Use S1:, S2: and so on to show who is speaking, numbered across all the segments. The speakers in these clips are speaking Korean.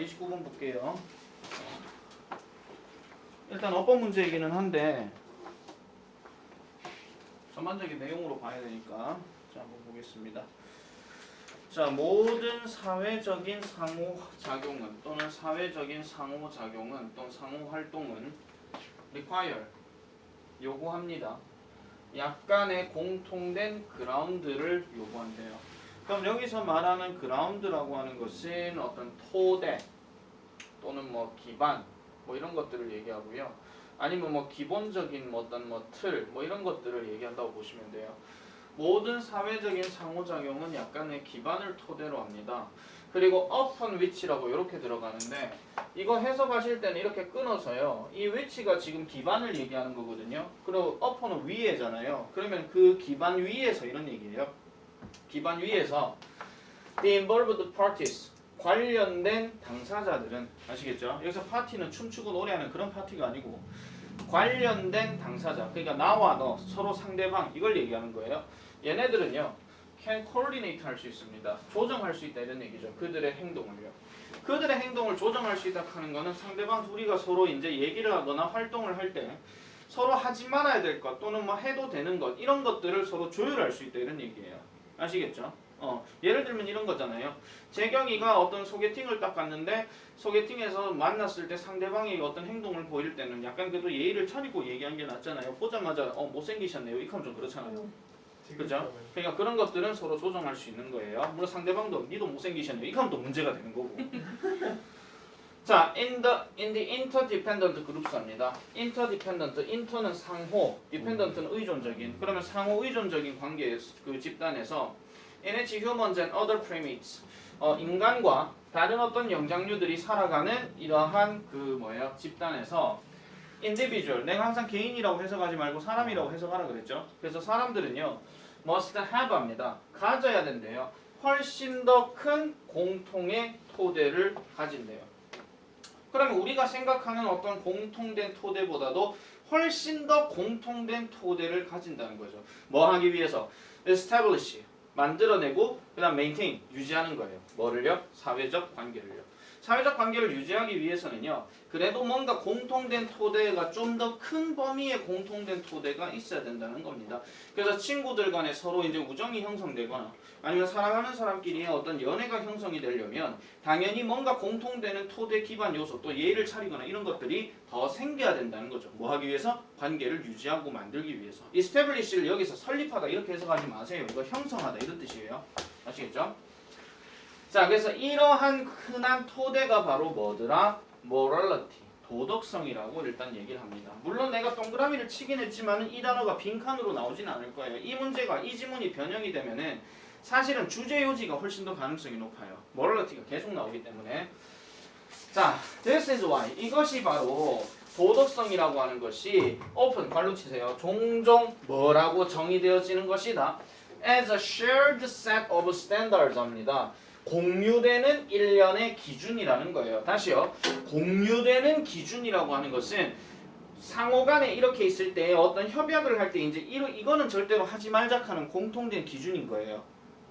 S1: 29번 볼게요. 일단 어법 문제이기는 한데 전반적인 내용으로 봐야 되니까 자 한번 보겠습니다. 자, 모든 사회적인 상호작용은 또는 사회적인 상호작용은 또는 상호활동은 require 요구합니다. 약간의 공통된 그라운드를 요구한대요. 그럼 여기서 말하는 그라운드라고 하는 것은 어떤 토대 또는 뭐 기반 뭐 이런 것들을 얘기하고요. 아니면 뭐 기본적인 뭐 어떤 뭐 틀 뭐 이런 것들을 얘기한다고 보시면 돼요. 모든 사회적인 상호작용은 약간의 기반을 토대로 합니다. 그리고 upon which라고 이렇게 들어가는데 이거 해석하실 때는 이렇게 끊어서요. 이 which가 지금 기반을 얘기하는 거거든요. 그리고 upon은 위에잖아요. 그러면 그 기반 위에서 이런 얘기예요. 기반 위에서 the involved parties 관련된 당사자들은 아시겠죠? 여기서 파티는 춤추고 노래하는 그런 파티가 아니고 관련된 당사자 그러니까 나와 너 서로 상대방 이걸 얘기하는 거예요. 얘네들은요 can coordinate 할 수 있습니다. 조정할 수 있다 이런 얘기죠. 그들의 행동을요. 그들의 행동을 조정할 수 있다 하는 거는 상대방 둘이가 서로 이제 얘기를 하거나 활동을 할 때 서로 하지 말아야 될 것 또는 뭐 해도 되는 것 이런 것들을 서로 조율할 수 있다 이런 얘기예요. 아시겠죠? 예를 들면 이런 거잖아요. 재경이가 어떤 소개팅을 딱 갔는데 소개팅에서 만났을 때 상대방이 어떤 행동을 보일 때는 약간 그래도 예의를 차리고 얘기한 게 낫잖아요. 보자마자 못생기셨네요. 이렇게 하면 좀 그렇잖아요. 그죠? 그러니까 그런 것들은 서로 조정할 수 있는 거예요. 물론 상대방도 니도 못생기셨네요. 이렇게 하면 또 문제가 되는 거고. 자, in the interdependent groups입니다. interdependent, inter는 상호, dependent는 의존적인. 그러면 상호 의존적인 관계의 그 집단에서 in which humans and other primates, 인간과 다른 어떤 영장류들이 살아가는 이러한 그 뭐예요? 집단에서 individual, 내가 항상 개인이라고 해석하지 말고 사람이라고 해석하라 그랬죠. 그래서 사람들은요, must have 합니다. 가져야 된대요. 훨씬 더 큰 공통의 토대를 가진대요. 그러면 우리가 생각하는 어떤 공통된 토대보다도 훨씬 더 공통된 토대를 가진다는 거죠. 뭐 하기 위해서? establish, 만들어내고 그 다음 maintain, 유지하는 거예요. 뭐를요? 사회적 관계를요. 사회적 관계를 유지하기 위해서는요. 그래도 뭔가 공통된 토대가 좀 더 큰 범위의 공통된 토대가 있어야 된다는 겁니다. 그래서 친구들 간에 서로 이제 우정이 형성되거나 아니면 사랑하는 사람끼리의 어떤 연애가 형성이 되려면 당연히 뭔가 공통되는 토대 기반 요소 또 예의를 차리거나 이런 것들이 더 생겨야 된다는 거죠. 뭐 하기 위해서? 관계를 유지하고 만들기 위해서. establish를 여기서 설립하다 이렇게 해석하지 마세요. 이거 형성하다 이런 뜻이에요. 아시겠죠? 자, 그래서 이러한 흔한 토대가 바로 뭐더라? morality, 도덕성이라고 일단 얘기를 합니다. 물론 내가 동그라미를 치긴 했지만 이 단어가 빈칸으로 나오진 않을 거예요. 이 문제가, 이 지문이 변형이 되면은 사실은 주제 요지가 훨씬 더 가능성이 높아요. morality가 계속 나오기 때문에. 자, this is why. 이것이 바로 도덕성이라고 하는 것이 open, 발로 치세요. 종종 뭐라고 정의되어지는 것이다. as a shared set of standards 합니다. 공유되는 일련의 기준이라는 거예요. 다시요. 공유되는 기준이라고 하는 것은 상호간에 이렇게 있을 때 어떤 협약을 할 때 이제 이거는 절대로 하지 말자 하는 공통된 기준인 거예요.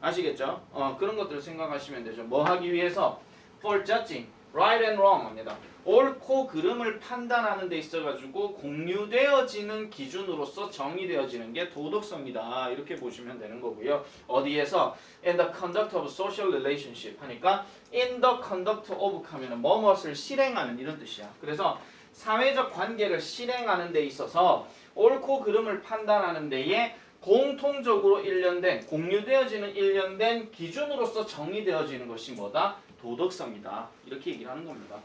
S1: 아시겠죠? 그런 것들을 생각하시면 되죠. 뭐 하기 위해서? for judging, right and wrong 합니다. 옳고 그름을 판단하는 데 있어가지고 공유되어지는 기준으로서 정의되어지는 게 도덕성이다. 이렇게 보시면 되는 거고요. 어디에서? In the conduct of social relationship 하니까 in the conduct of 하면 뭐뭇을 실행하는 이런 뜻이야. 그래서 사회적 관계를 실행하는 데 있어서 옳고 그름을 판단하는 데에 공통적으로 일련된, 공유되어지는 일련된 기준으로서 정의되어지는 것이 뭐다? 도덕성이다. 이렇게 얘기를 하는 겁니다.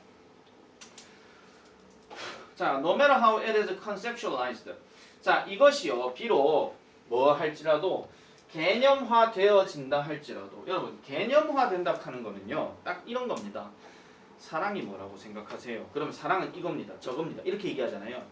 S1: 자, no matter how it is conceptualized. 자, 이것이요. 비록 뭐 할지라도 개념화 되어진다 할지라도 여러분, 개념화 된다 하는 거는요. 딱 이런 겁니다. 사랑이 뭐라고 생각하세요? 그러면 사랑은 이겁니다. 저겁니다. 이렇게 얘기하잖아요.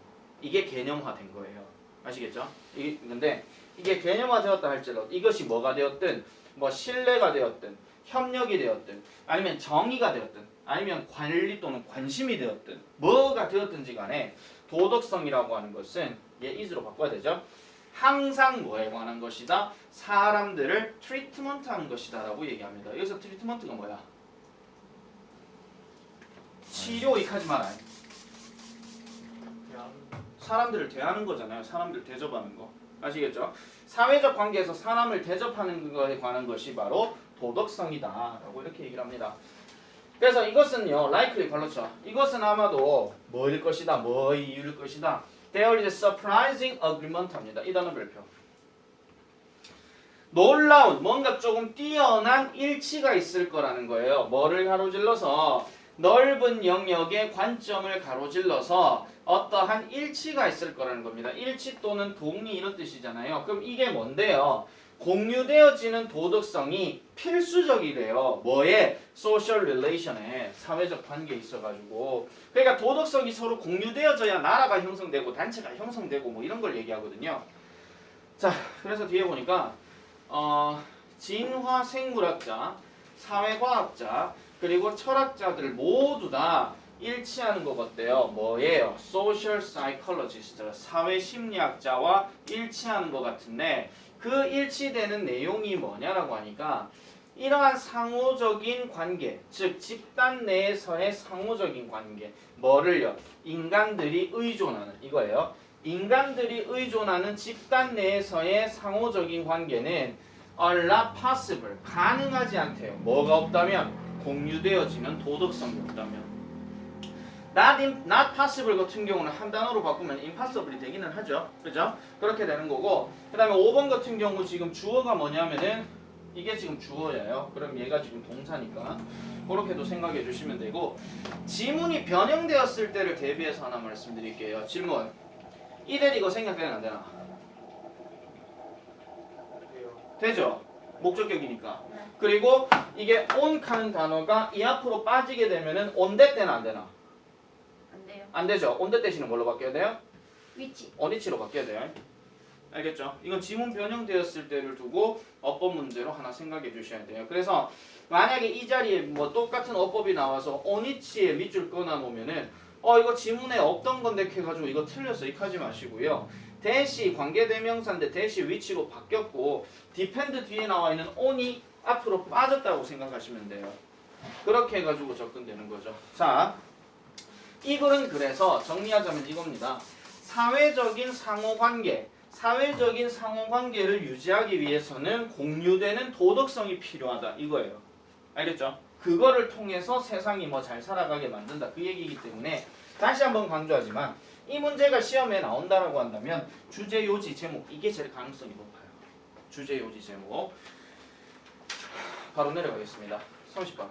S1: 이게 개념화된 거예요. 아시겠죠? 근데 이게 개념화 되었다 할지라도 이것이 뭐가 되었든 뭐 신뢰가 되었든 협력이 되었든 아니면 정의가 되었든 아니면 관리 또는 관심이 되었든 뭐가 되었든지 간에 도덕성이라고 하는 것은 얘 is로 바꿔야 되죠. 항상 뭐에 관한 것이다? 사람들을 트리트먼트 하는 것이다 라고 얘기합니다. 여기서 트리트먼트가 뭐야? 치료 이하지 마라. 사람들을 대하는 거잖아요. 사람들 대접하는 거. 아시겠죠? 사회적 관계에서 사람을 대접하는 것에 관한 것이 바로 도덕성이다 라고 이렇게 얘기를 합니다. 그래서 이것은요, likely 그렇죠. 이것은 아마도 뭐일 것이다, 뭐의 이유일 것이다. There is a surprising agreement 합니다. 이 단어 별표. 놀라운, 뭔가 조금 뛰어난 일치가 있을 거라는 거예요. 뭐를 가로질러서? 넓은 영역의 관점을 가로질러서 어떠한 일치가 있을 거라는 겁니다. 일치 또는 동의 이런 뜻이잖아요. 그럼 이게 뭔데요? 공유되어지는 도덕성이 필수적이래요. 뭐에? social relation에, 사회적 관계에 있어가지고. 그러니까 도덕성이 서로 공유되어져야 나라가 형성되고 단체가 형성되고 뭐 이런 걸 얘기하거든요. 자, 그래서 뒤에 보니까 진화생물학자, 사회과학자, 그리고 철학자들 모두 다 일치하는 것 같대요. 뭐예요? social psychologist, 사회심리학자와 일치하는 것 같은데 그 일치되는 내용이 뭐냐라고 하니까 이러한 상호적인 관계, 즉 집단 내에서의 상호적인 관계, 뭐를요? 인간들이 의존하는 이거예요. 인간들이 의존하는 집단 내에서의 상호적인 관계는 are not possible, 가능하지 않대요. 뭐가 없다면? 공유되어지는 도덕성이 없다면. not possible 같은 경우는 한 단어로 바꾸면 impossible이 되기는 하죠. 그죠? 그렇게 되는 거고, 그 다음에 5번 같은 경우 지금 주어가 뭐냐면은 이게 지금 주어예요. 그럼 얘가 지금 동사니까 그렇게도 생각해 주시면 되고, 지문이 변형되었을 때를 대비해서 하나 말씀드릴게요. 질문. 이대 이거 생략되면 안 되나? 되죠? 목적격이니까. 그리고 이게 on 하는 단어가 이 앞으로 빠지게 되면은 on that 때는 안 되나?
S2: 안 돼요.
S1: 안 되죠? on that 대신에 뭘로 바뀌어야 돼요?
S2: 위치.
S1: on it로 바뀌어야 돼요. 알겠죠? 이건 지문 변형되었을 때를 두고 어법 문제로 하나 생각해 주셔야 돼요. 그래서 만약에 이 자리에 뭐 똑같은 어법이 나와서 on it에 밑줄 끊어 놓으면은 이거 지문에 없던 건데 해가지고 이거 틀렸어 이렇게 하지 마시고요. 대시 관계대명사인데 대시 위치로 바뀌었고 depend 뒤에 나와 있는 on이 앞으로 빠졌다고 생각하시면 돼요. 그렇게 해가지고 접근되는 거죠. 자, 이 글은 그래서 정리하자면 이겁니다. 사회적인 상호관계를 유지하기 위해서는 공유되는 도덕성이 필요하다 이거예요. 알겠죠? 그거를 통해서 세상이 뭐 잘 살아가게 만든다 그 얘기이기 때문에 다시 한번 강조하지만 이 문제가 시험에 나온다라고 한다면 주제, 요지, 제목 이게 제일 가능성이 높아요. 주제, 요지, 제목 바로 내려가겠습니다. 30번.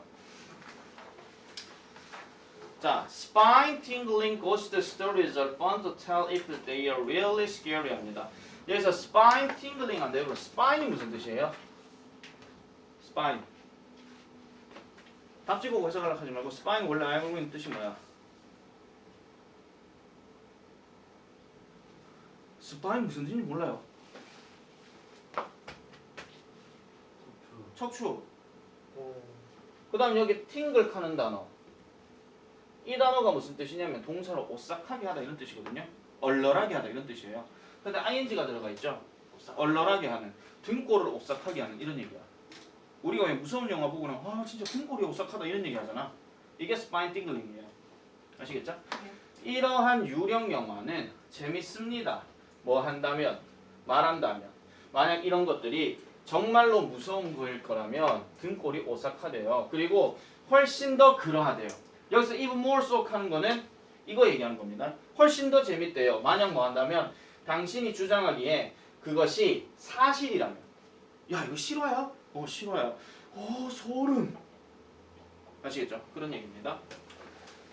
S1: 자, spine tingling ghost stories are fun to tell if they are really scary 합니다. 여기서 spine tingling 한데요. 그럼 spine이 무슨 뜻이에요? spine. 답지고 해석하려고 하지 말고 spine 원래 알고 있는 뜻이 뭐야? spine 무슨 뜻인지 몰라요. 척추. 그 다음 여기 팅글 하는 단어. 이 단어가 무슨 뜻이냐면 동사로 오싹하게 하다 이런 뜻이거든요. 얼얼하게 하다 이런 뜻이에요. 근데 ing가 들어가 있죠. 얼얼하게 하는, 등골을 오싹하게 하는 이런 얘기야. 우리가 왜 무서운 영화 보고는 진짜 등골이 오싹하다 이런 얘기 하잖아. 이게 spine tingling이에요. 아시겠죠? 이러한 유령 영화는 재밌습니다. 뭐 한다면, 말한다면, 만약 이런 것들이 정말로 무서운 거일 거라면 등골이 오싹하대요. 그리고 훨씬 더 그러하대요. 여기서 even more so 하는 거는 이거 얘기하는 겁니다. 훨씬 더 재밌대요. 만약 뭐 한다면 당신이 주장하기에 그것이 사실이라면. 야 이거 실화야? 실화야. 소름. 아시겠죠? 그런 얘기입니다.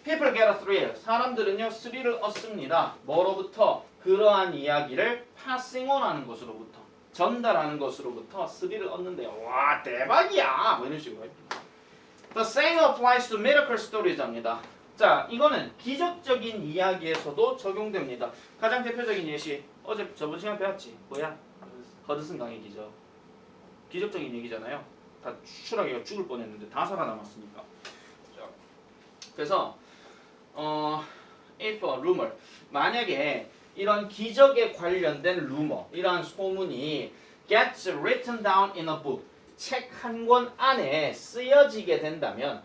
S1: People get a thrill. 사람들은요 스릴을 얻습니다. 뭐로부터? 그러한 이야기를 passing on 하는 것으로부터, 전달하는 것으로부터 스릴을 얻는데요. 와 대박이야! 뭐 이런 식으로. The same applies to miracle stories 합니다. 자, 이거는 기적적인 이야기에서도 적용됩니다. 가장 대표적인 예시, 저번 시간 배웠지? 뭐야? 허드슨 강의 기적. 기적적인 얘기잖아요. 다 추락해가 죽을 뻔했는데 다 살아남았으니까. 자, 그래서 if a rumor, 만약에 이런 기적에 관련된 루머, 이러한 소문이 gets written down in a book, 책 한 권 안에 쓰여지게 된다면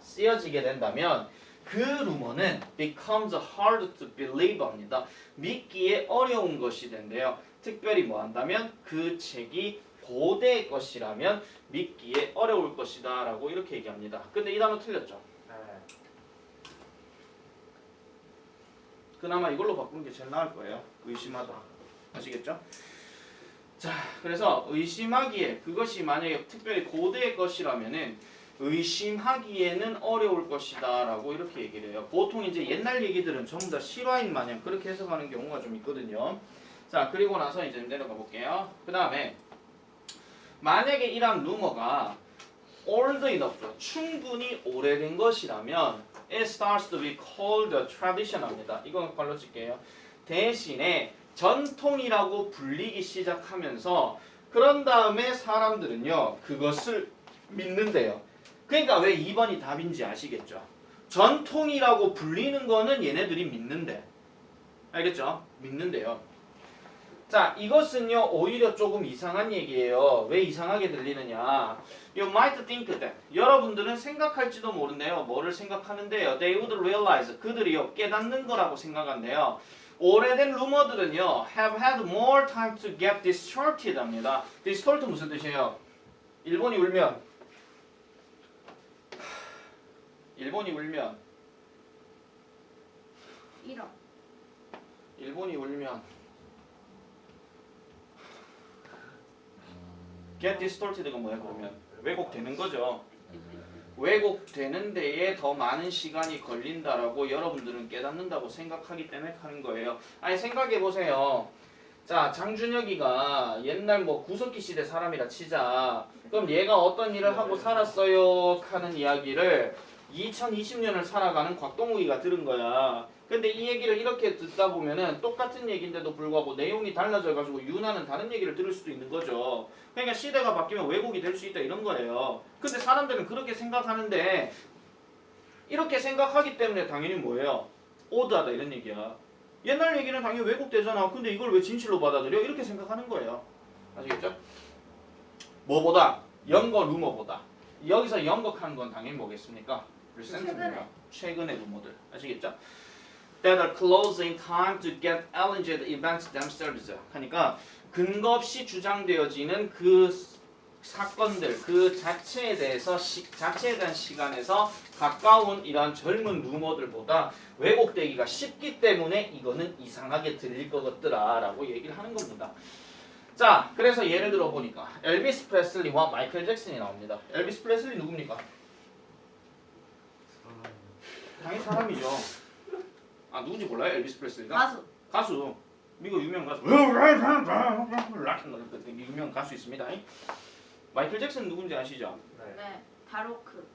S1: 그 루머는 becomes hard to believe 합니다. 믿기에 어려운 것이 된대요. 특별히 뭐 한다면 그 책이 고대의 것이라면 믿기에 어려울 것이다 라고 이렇게 얘기합니다. 근데 이 단어 틀렸죠?
S3: 네.
S1: 그나마 이걸로 바꾸는 게 제일 나을 거예요. 의심하다. 아시겠죠? 자, 그래서 의심하기에 그것이 만약에 특별히 고대의 것이라면은 의심하기에는 어려울 것이다 라고 이렇게 얘기를 해요. 보통 이제 옛날 얘기들은 전부 다 실화인 마냥 그렇게 해석하는 경우가 좀 있거든요. 자, 그리고 나서 이제 내려가 볼게요. 그 다음에 만약에 이런 루머가 old enough, 충분히 오래된 것이라면 it starts to be called a tradition 합니다. 이건 걸로 칠게요. 대신에 전통이라고 불리기 시작하면서 그런 다음에 사람들은요 그것을 믿는데요. 그러니까 왜 2번이 답인지 아시겠죠? 전통이라고 불리는 거는 얘네들이 믿는데, 알겠죠? 믿는데요. 자, 이것은요 오히려 조금 이상한 얘기예요. 왜 이상하게 들리느냐? You might think that 여러분들은 생각할지도 모른대요. 뭐를 생각하는데요? They would realize 그들이요 깨닫는 거라고 생각한대요. 오래된 루머들은요 have had more time to get distorted 합니다. distort 무슨 뜻이에요? 일본이 울면
S2: 이런.
S1: 일본이 울면 get distorted가 뭐야 그러면? 왜곡되는 거죠. 왜곡되는 데에 더 많은 시간이 걸린다라고 여러분들은 깨닫는다고 생각하기 때문에 하는 거예요. 아니 생각해 보세요. 자, 장준혁이가 옛날 뭐 구석기 시대 사람이라 치자. 그럼 얘가 어떤 일을 하고 살았어요? 하는 이야기를 2020년을 살아가는 곽동욱이가 들은 거야. 근데 이 얘기를 이렇게 듣다 보면은 똑같은 얘기인데도 불구하고 내용이 달라져가지고 유나는 다른 얘기를 들을 수도 있는 거죠. 그러니까 시대가 바뀌면 왜곡이 될 수 있다 이런 거예요. 근데 사람들은 그렇게 생각하는데 이렇게 생각하기 때문에 당연히 뭐예요? 오드하다 이런 얘기야. 옛날 얘기는 당연히 왜곡되잖아. 근데 이걸 왜 진실로 받아들여? 이렇게 생각하는 거예요. 아시겠죠? 뭐보다? 연거 루머보다. 여기서 연거하는 건 당연히 뭐겠습니까? recent입니다. 최근의 루머들. 아시겠죠? That are close in time to get alleged events themselves. 하니까 근거 없이 주장되어지는 그 사건들 그 자체에 대해서 자체에 대한 시간에서 가까운 이런 젊은 루머들보다 왜곡되기가 쉽기 때문에 이거는 이상하게 들릴 것 같더라라고 얘기를 하는 겁니다. 자, 그래서 예를 들어 보니까 엘비스 프레슬리와 마이클 잭슨이 나옵니다. 엘비스 프레슬리 누굽니까? 당연히 사람이죠. 아, 누군지 몰라요? 엘비스 프레슬리가? 가수. 미국 유명 가수. 유명 가수 있습니다. 마이클 잭슨 누군지 아시죠?
S2: 네. 다로크.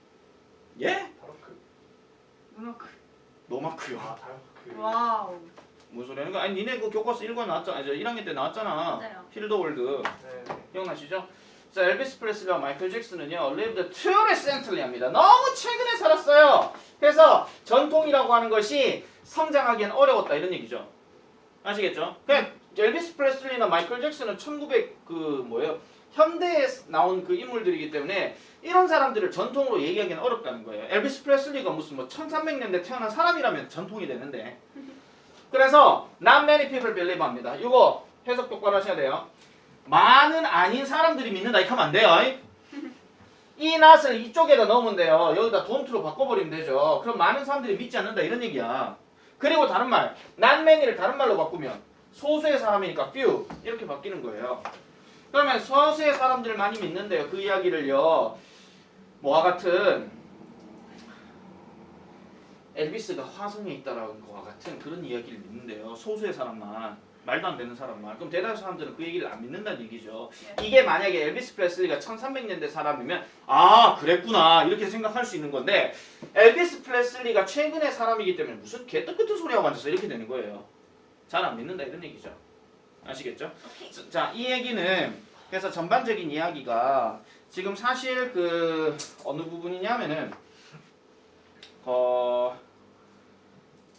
S1: 예?
S3: 다로크.
S2: 음악.
S1: 노마크요.
S3: 아, 다로크.
S2: 와우.
S1: 무슨 소리 하는 거야? 아니 니네 그 교과서 1권 나왔잖아. 저 1학년 때 나왔잖아.
S2: 맞아요.
S1: 힐더월드.
S3: 네.
S1: 기억나시죠? 자, 엘비스 프레슬리와 마이클 잭슨은요, lived too recently 합니다. 너무 최근에 살았어요. 그래서 전통이라고 하는 것이 성장하기엔 어려웠다 이런 얘기죠. 아시겠죠? 그냥 엘비스 프레슬리나 마이클 잭슨은 1900 현대에 나온 그 인물들이기 때문에 이런 사람들을 전통으로 얘기하기는 어렵다는 거예요. 엘비스 프레슬리가 무슨 뭐 1300년대 태어난 사람이라면 전통이 되는데. 그래서 not many people believe 합니다. 이거 해석 똑바로 하셔야 돼요. 많은 아닌 사람들이 믿는다 이렇게 하면 안 돼요. 이 not을 이쪽에다 넣으면 돼요. 여기다 don't로 바꿔버리면 되죠. 그럼 많은 사람들이 믿지 않는다 이런 얘기야. 그리고 다른 말, not many를 다른 말로 바꾸면 소수의 사람이니까 few 이렇게 바뀌는 거예요. 그러면 소수의 사람들 많이 믿는데요. 그 이야기를요. 뭐와 같은 엘비스가 화성에 있다라는 거와 같은 그런 이야기를 믿는데요. 소수의 사람만, 말도 안 되는 사람만. 그럼 대다수 사람들은 그 얘기를 안 믿는다는 얘기죠. 이게 만약에 엘비스 프레슬리가 1300년대 사람이면 아 그랬구나 이렇게 생각할 수 있는 건데 엘비스 프레슬리가 최근의 사람이기 때문에 무슨 개떡같은 소리하고 앉았어 이렇게 되는 거예요. 잘 안 믿는다 이런 얘기죠. 아시겠죠? 자, 이 얘기는 그래서 전반적인 이야기가 지금 사실 그 어느 부분이냐면은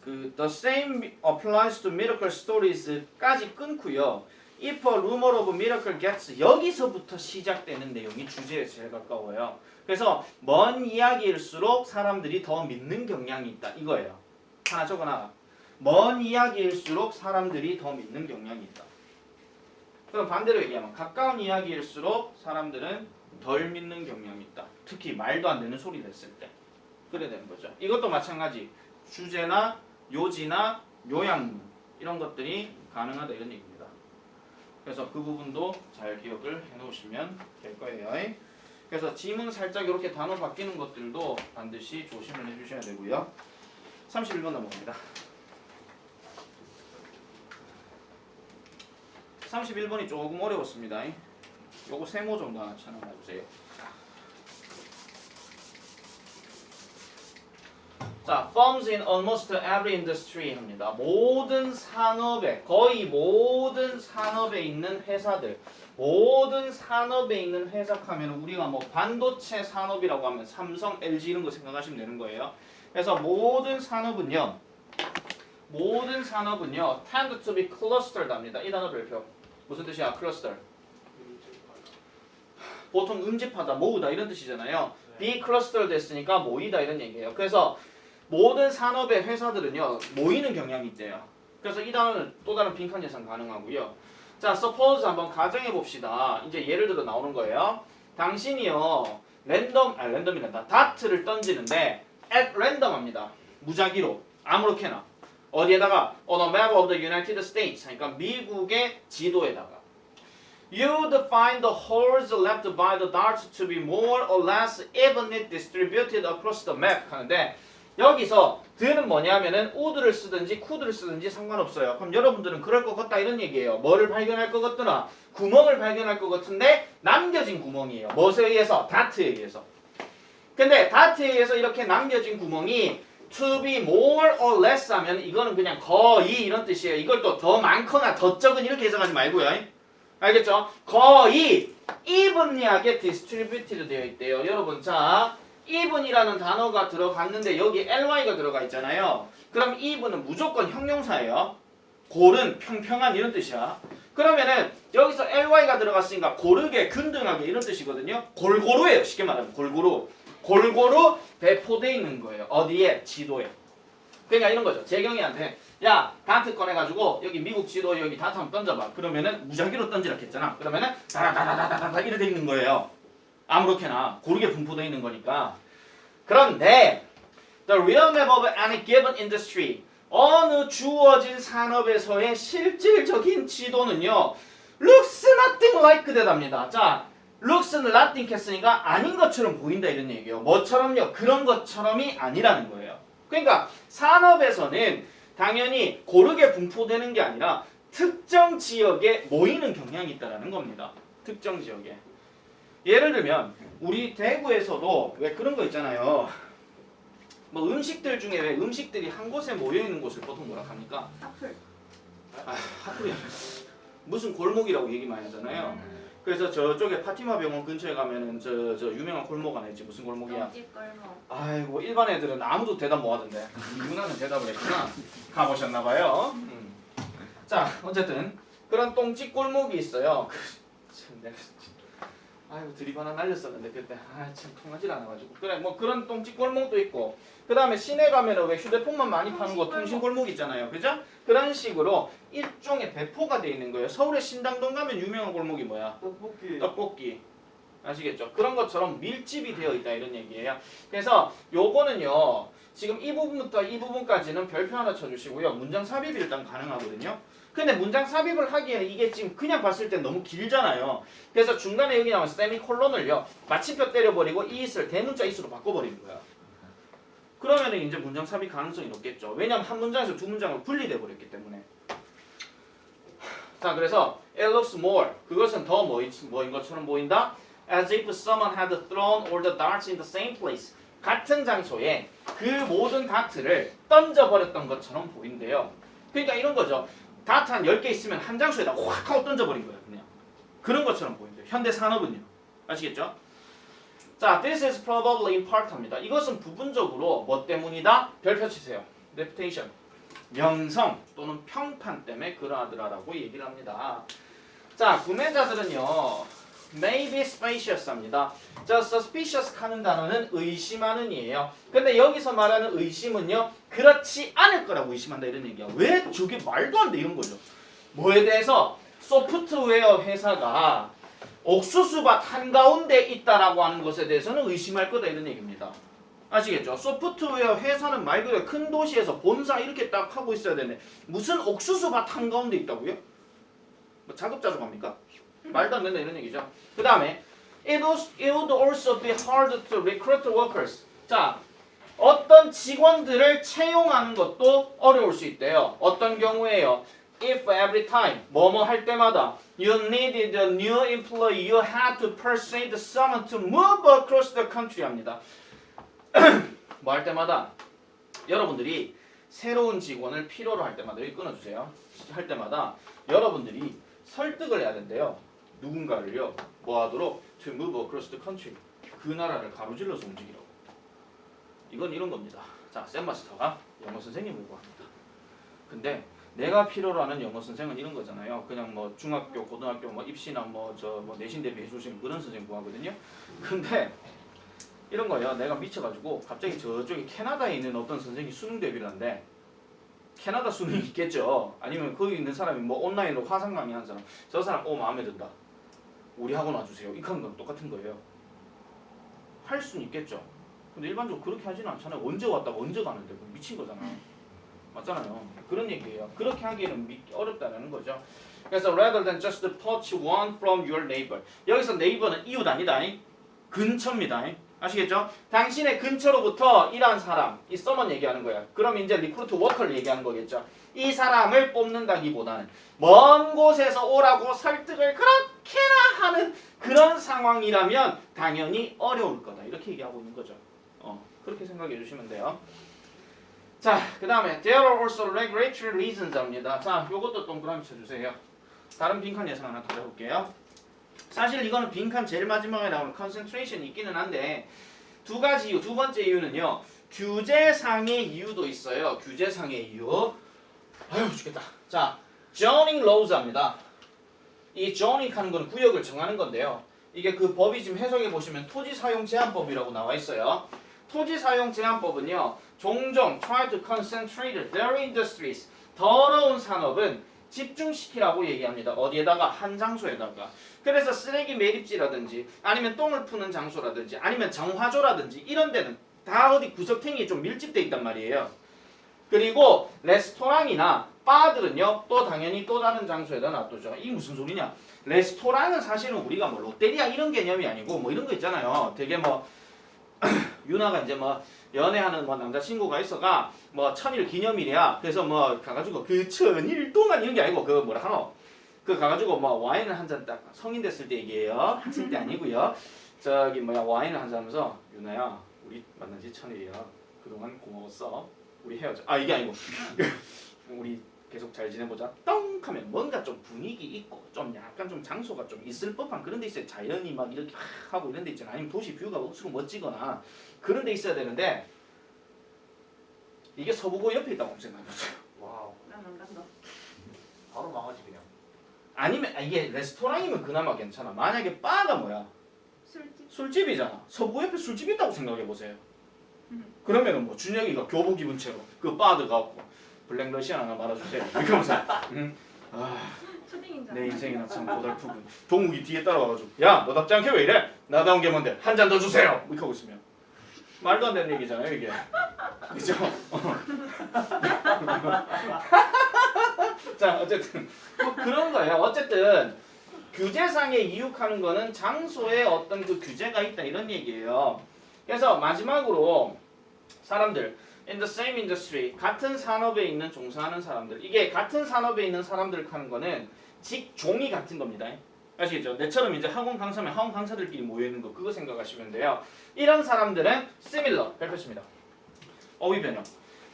S1: 그 the same applies to miracle stories까지 끊고요. If a rumor of a miracle gets 여기서부터 시작되는 내용이 주제에 제일 가까워요. 그래서 먼 이야기일수록 사람들이 더 믿는 경향이 있다 이거예요. 하나 적어놔. 먼 이야기일수록 사람들이 더 믿는 경향이 있다. 그럼 반대로 얘기하면 가까운 이야기일수록 사람들은 덜 믿는 경향이 있다. 특히 말도 안 되는 소리를 했을 때. 그래 되는 거죠. 이것도 마찬가지. 주제나 요지나 요양문 이런 것들이 가능하다 이런 얘기입니다. 그래서 그 부분도 잘 기억을 해놓으시면 될 거예요. 그래서 지문 살짝 이렇게 단어 바뀌는 것들도 반드시 조심을 해주셔야 되고요. 31번 넘어갑니다. 31번이 조금 어려웠습니다. 요거 세모 정도 하나 찾아놔주세요. 자, firms in almost every industry 합니다. 모든 산업에, 거의 모든 산업에 있는 회사들, 모든 산업에 있는 회사 하면 우리가 뭐 반도체 산업이라고 하면 삼성, LG 이런 거 생각하시면 되는 거예요. 그래서 모든 산업은요 tend to be clustered 합니다. 이 단어 별표. 무슨 뜻이야? cluster. 보통 음집하다, 모으다 이런 뜻이잖아요. be clustered 했으니까 모이다 이런 얘기예요. 그래서 모든 산업의 회사들은요 모이는 경향이 있대요. 그래서 이 단어는 또 다른 빈칸 예상 가능하고요. 자, suppose 한번 가정해 봅시다. 이제 예를 들어 나오는 거예요. 당신이요 랜덤이란다. 다트를 던지는데 at random 합니다. 무작위로 아무렇게나 어디에다가 on a map of the United States 그러니까 미국의 지도에다가 You'd find the holes left by the darts to be more or less evenly distributed across the map 하는데 여기서 드는 뭐냐면은 would를 쓰든지 could를 쓰든지 상관없어요. 그럼 여러분들은 그럴 것 같다 이런 얘기예요. 뭐를 발견할 것 같더라? 구멍을 발견할 것 같은데 남겨진 구멍이에요. 무엇에 의해서? 다트에 의해서. 근데 다트에 의해서 이렇게 남겨진 구멍이 to be more or less 하면 이거는 그냥 거의 이런 뜻이에요. 이걸 또 더 많거나 더 적은 이렇게 해석하지 말고요. 알겠죠? 거의 evenly하게 distributed 되어 있대요. 여러분 자 even이라는 단어가 들어갔는데 여기 ly가 들어가 있잖아요. 그럼 even은 무조건 형용사예요. 골은 평평한 이런 뜻이야. 그러면은 여기서 ly가 들어갔으니까 고르게 균등하게 이런 뜻이거든요. 골고루예요. 쉽게 말하면 골고루. 골고루 배포되어 있는 거예요. 어디에? 지도에. 그러니까 이런 거죠. 재경이한테 야 다트 꺼내가지고 여기 미국 지도 여기 다트 한번 던져봐. 그러면은 무작위로 던지라 했잖아. 그러면은 다다다다다다 이렇게 돼 있는 거예요. 아무렇게나 고르게 분포되어 있는 거니까. 그런데 the real map of any given industry 어느 주어진 산업에서의 실질적인 지도는요 looks nothing like that합니다. 자, looks nothing 했으니까 아닌 것처럼 보인다 이런 얘기예요. 뭐처럼요? 그런 것처럼이 아니라는 거예요. 그러니까 산업에서는 당연히 고르게 분포되는 게 아니라 특정 지역에 모이는 경향이 있다는 겁니다. 특정 지역에. 예를 들면 우리 대구에서도 왜 그런 거 있잖아요. 뭐 음식들 중에 왜 음식들이 한 곳에 모여 있는 곳을 보통 뭐라 합니까?
S2: 하플.
S1: 하플이야. 무슨 골목이라고 얘기 많이 하잖아요. 그래서 저쪽에 파티마 병원 근처에 가면은 저 유명한 골목 하나 있지. 무슨 골목이야?
S2: 똥집골목.
S1: 아이고 일반 애들은 아무도 대답 못 하던데 누나는 대답을 했구나. 가보셨나봐요. 자 어쨌든 그런 똥집 골목이 있어요. 참 내가 아이고 드립 하나 날렸었는데 그때 참 통하질 않아가지고 그래 뭐 그런 똥집 골목도 있고 그 다음에 시내 가면은 왜 휴대폰만 많이 파는 거 통신 골목 있잖아요. 그죠? 그런 식으로 일종의 배포가 돼 있는 거예요. 서울의 신당동 가면 유명한 골목이 뭐야? 떡볶이. 아시겠죠? 그런 것처럼 밀집이 되어 있다 이런 얘기예요. 그래서 요거는요. 지금 이 부분부터 이 부분까지는 별표 하나 쳐주시고요. 문장 삽입이 일단 가능하거든요. 근데 문장 삽입을 하기에는 이게 지금 그냥 봤을 때 너무 길잖아요. 그래서 중간에 여기 나온 세미콜론을요. 마침표 때려버리고 이잇을 대문자 이수로 바꿔버리는 거야. 그러면은 이제 문장 삽입 가능성이 높겠죠. 왜냐면 한 문장에서 두 문장을 분리돼 버렸기 때문에. 자, 그래서 it looks more. 그것은 더 뭐인 것처럼 보인다. As if someone had thrown all the darts in the same place. 같은 장소에 그 모든 다트를 던져버렸던 것처럼 보인대요. 그러니까 이런 거죠. 다트 한 10개 있으면 한 장소에다 확 하고 던져버린 거예요. 그냥. 그런 것처럼 보인대요. 현대 산업은요. 아시겠죠? 자, this is probably in part 합니다. 이것은 부분적으로 뭐 때문이다? 별표 치세요. reputation. 명성 또는 평판 때문에 그러하더라라고 얘기를 합니다. 자, 구매자들은요. may be spacious합니다. 저 suspicious 하는 단어는 의심하는이에요. 근데 여기서 말하는 의심은요. 그렇지 않을 거라고 의심한다 이런 얘기야. 왜 저게 말도 안 돼 이런 거죠. 뭐에 대해서 소프트웨어 회사가 옥수수밭 한가운데 있다라고 하는 것에 대해서는 의심할 거다 이런 얘기입니다. 아시겠죠? 소프트웨어 회사는 말 그대로 큰 도시에서 본사 이렇게 딱 하고 있어야 되는데 무슨 옥수수밭 한가운데 있다고요? 뭐 자급자족합니까? 말도 안 된다 이런 얘기죠. 그 다음에 it would also be hard to recruit workers. 자, 어떤 직원들을 채용하는 것도 어려울 수 있대요. 어떤 경우에요? If every time 뭐뭐 할 때마다 you needed a new employee, you had to persuade someone to move across the country 합니다. 뭐 할 때마다 여러분들이 새로운 직원을 필요로 할 때마다 여기 끊어주세요. 할 때마다 여러분들이 설득을 해야 된대요. 누군가를요. 뭐 하도록 to move across the country. 그 나라를 가로질러서 움직이라고. 이건 이런 겁니다. 자, 쌤마스터가 영어 선생님을 구합니다. 근데 내가 필요로 하는 영어 선생은 이런 거잖아요. 그냥 뭐 중학교, 고등학교 뭐 입시나 뭐 내신 대비 해주시는 그런 선생님 구하거든요. 근데 이런 거예요. 내가 미쳐가지고 갑자기 저쪽에 캐나다에 있는 어떤 선생님이 수능 대비를 한대. 캐나다 수능이 있겠죠. 아니면 거기 있는 사람이 뭐 온라인으로 화상 강의하는 사람. 저 사람 마음에 든다. 우리 학원 와주세요. 이 하는 건 똑같은 거예요. 할 수는 있겠죠. 근데 일반적으로 그렇게 하지는 않잖아요. 언제 왔다가 언제 가는데 미친 거잖아요. 맞잖아요. 그런 얘기예요. 그렇게 하기에는 어렵다는 거죠. 그래서 rather than just poach one from your neighbor. 여기서 neighbor는 이웃 아니다. 근처입니다. 아시겠죠? 당신의 근처로부터 일한 사람, 이 써먼 얘기하는 거야. 그럼 이제 리크루트 워커를 얘기하는 거겠죠. 이 사람을 뽑는다기보다는 먼 곳에서 오라고 설득을 그렇게나 하는 그런 상황이라면 당연히 어려울 거다. 이렇게 얘기하고 있는 거죠. 그렇게 생각해 주시면 돼요. 자, 그 다음에 there are also regulatory reasons 합니다. 자, 요것도 동그라미 쳐주세요. 다른 빈칸 예상 하나 더 해볼게요. 사실 이거는 빈칸 제일 마지막에 나오는 concentration이 있기는 한데 두 가지 이유, 두 번째 이유는요. 규제상의 이유도 있어요. 규제상의 이유. 아유 죽겠다. 자, zoning laws 합니다. 이 zoning 하는 건 구역을 정하는 건데요. 이게 그 법이 지금 해석해 보시면 토지사용제한법이라고 나와 있어요. 토지사용제한법은요. 종종 try to concentrate their industries. 더러운 산업은 집중시키라고 얘기합니다. 어디에다가? 한 장소에다가. 그래서 쓰레기 매립지라든지 아니면 똥을 푸는 장소라든지 아니면 정화조라든지 이런 데는 다 어디 구석탱이에 좀 밀집돼 있단 말이에요. 그리고 레스토랑이나 바들은요 또 당연히 또 다른 장소에다 놔두죠. 이 무슨 소리냐? 레스토랑은 사실은 우리가 뭐 롯데리아 이런 개념이 아니고 뭐 이런 거 있잖아요. 되게 뭐 유나가 이제 뭐 연애하는 뭐 남자친구가 있어가 뭐 천일 기념일이야. 그래서 뭐 가가지고 그 천일 동안 이런 게 아니고 그 뭐라 하노? 그 가가지고 뭐 와인을 한 잔 딱 성인 됐을 때 얘기해요. 학생 때 아니고요. 저기 뭐야 와인을 한 잔 하면서 유나야 우리 만난 지 천일이야. 그동안 고마웠어. 우리 헤어져. 아 이게 아니고 우리 계속 잘 지내보자. 똥 하면 뭔가 좀 분위기 있고 좀 약간 좀 장소가 좀 있을 법한 그런 데 있어요. 자연이 막 이렇게 하고 이런 데 있잖아. 아니면 도시 뷰가 억수로 멋지거나 그런 데 있어야 되는데 이게 서부고 옆에 있다고 생각해보세요. 와우.
S2: 난 안 간다.
S3: 바로 망하지 그냥.
S1: 아니면 이게 레스토랑이면 그나마 괜찮아. 만약에 바가 뭐야?
S2: 술집.
S1: 술집이잖아. 서부 옆에 술집 있다고 생각해보세요. 그러면은 뭐 준영이가 교복 입은 채로 그 바드 가고 블랙 러시안 하나 말아주세요. 이렇게 하면서
S2: 초딩인 줄
S1: 내
S2: 알았어.
S1: 인생이나 참 고달프군. 동욱이 뒤에 따라와가지고 야 너답지 않게 왜 이래? 나다운 게 뭔데? 한 잔 더 주세요. 이렇게 하고 있으면 말도 안 되는 얘기잖아요 이게. 그죠? 자 어쨌든 뭐 그런 거예요. 어쨌든 규제상의 이육하는 거는 장소에 어떤 그 규제가 있다 이런 얘기예요. 그래서 마지막으로 사람들 in the same industry 같은 산업에 있는 종사하는 사람들 이게 같은 산업에 있는 사람들 하는 거는 직종이 같은 겁니다. 아시겠죠? 내처럼 이제 학원 강사면 학원 강사들끼리 모여 있는 거 그거 생각하시면 돼요. 이런 사람들은 similar 별표입니다. 어휘 변형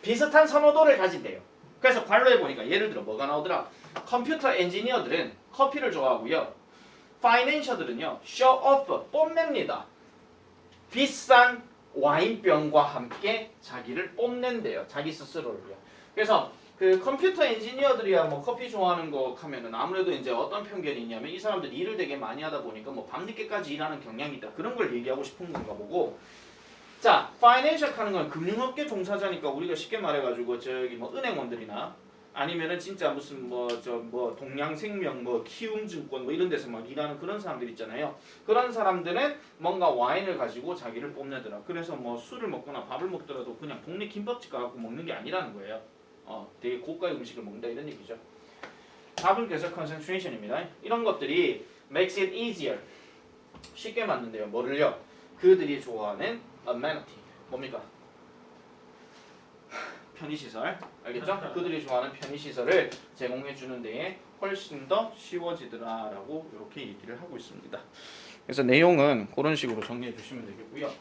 S1: 비슷한 선호도를 가진대요. 그래서 관로해 보니까 예를 들어 뭐가 나오더라? 컴퓨터 엔지니어들은 커피를 좋아하고요. 파이낸셔들은요 show off 뽐냅니다. 비싼 와인병과 함께 자기를 뽐낸대요. 자기 스스로를요. 그래서 그 컴퓨터 엔지니어들이야 뭐 커피 좋아하는 거 하면은 아무래도 이제 어떤 편견이 있냐면 이 사람들 일을 되게 많이 하다 보니까 뭐 밤늦게까지 일하는 경향이 있다. 그런 걸 얘기하고 싶은 건가 보고. 자, 파이낸셜 하는 건 금융업계 종사자니까 우리가 쉽게 말해가지고 저기 뭐 은행원들이나 아니면은 진짜 무슨 뭐 동양생명 뭐 키움증권 뭐 이런 데서 막 일하는 그런 사람들 있잖아요. 그런 사람들은 뭔가 와인을 가지고 자기를 뽐내더라. 그래서 뭐 술을 먹거나 밥을 먹더라도 그냥 동네 김밥집 가갖고 먹는 게 아니라는 거예요. 되게 고가의 음식을 먹는다 이런 얘기죠. 답은 그래서 concentration입니다. 이런 것들이 makes it easier. 쉽게 만든대요. 뭐를요? 그들이 좋아하는 amenity. 뭡니까? 편의시설. 알겠죠? 그들이 좋아하는 편의시설을 제공해 주는 데에 훨씬 더 쉬워지더라라고 이렇게 얘기를 하고 있습니다. 그래서 내용은 그런 식으로 정리해 주시면 되겠고요.